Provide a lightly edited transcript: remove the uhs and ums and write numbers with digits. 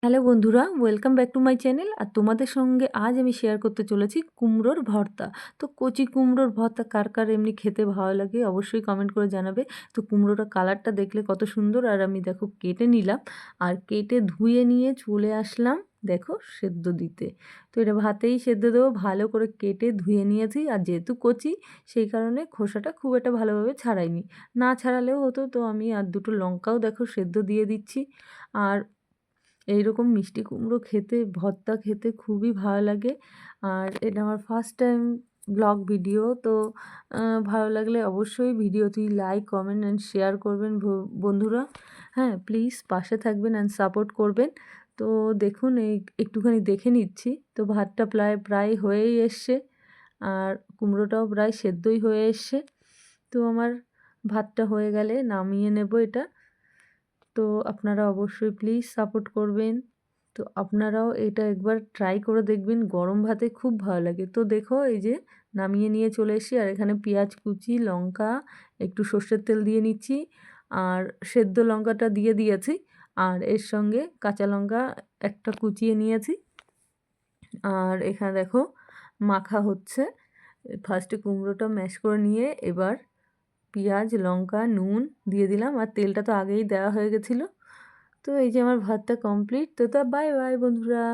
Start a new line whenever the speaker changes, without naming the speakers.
Hello বন্ধুরা, welcome back to my channel. আর তোমাদের সঙ্গে আজ আমি শেয়ার করতে চলেছি কুমড়োর ভর্তা। তো কচি কুমড়োর ভর্তা কার কার এমনি খেতে ভালো লাগে অবশ্যই কমেন্ট করে জানাবে। তো কুমড়োটা কালারটা দেখলে কত সুন্দর। আর আমি দেখো কেটে নিলাম, আর কেটে ধুয়ে নিয়ে চলে আসলাম দেখো সেদ্ধ দিতে। তো এটা ভাতেই সেদ্ধ দেবো, ভালো করে কেটে ধুয়ে নিয়েছি। আর যেহেতু কচি সেই কারণে খোসাটা খুব একটা ভালোভাবে ছাড়াইনি, না ছাড়ালেও হতো। তো আমি আর দুটো লঙ্কাও দেখো সেদ্ধ দিয়ে দিচ্ছি। আর এইরকম মিষ্টি কুমড়ো খেতে, ভর্তা খেতে খুবই ভালো লাগে। আর এটা আমার ফার্স্ট টাইম ব্লগ ভিডিও। তো ভালো লাগলে অবশ্যই ভিডিওটি লাইক, কমেন্ট অ্যান্ড শেয়ার করবেন বন্ধুরা। হ্যাঁ, প্লিজ পাশে থাকবেন অ্যান্ড সাপোর্ট করবেন। তো দেখুন, এই একটুখানি দেখে নিচ্ছি। তো ভাতটা প্রায় প্রায় হয়েই এসছে, আর কুমড়োটাও প্রায় সেদ্ধই হয়ে এসছে। তো আমার ভাতটা হয়ে গেলে নামিয়ে নেব এটা। তো আপনারা অবশ্যই প্লিজ সাপোর্ট করবেন। তো আপনারাও এটা একবার ট্রাই করে দেখবেন, গরম ভাতে খুব ভালো লাগে। তো দেখো, এই যে নামিয়ে নিয়ে চলে এসেছি। আর এখানে পেঁয়াজ কুচি, লঙ্কা, একটু সর্ষের তেল দিয়ে নিচ্ছি, আর সেদ্ধ লঙ্কাটা দিয়ে দিয়েছি। আর এর সঙ্গে কাঁচা লঙ্কা একটা কুচিয়ে নিয়েছি। আর এখানে দেখো মাখা হচ্ছে। ফার্স্টে কুমড়োটা ম্যাশ করে নিয়ে এবার পেঁয়াজ, লঙ্কা, নুন দিয়ে দিলাম। আর তেলটা তো আগেই দেওয়া হয়ে গেছিলো। তো এই যে আমার ভাতটা কমপ্লিট। তো বাই বাই বন্ধুরা।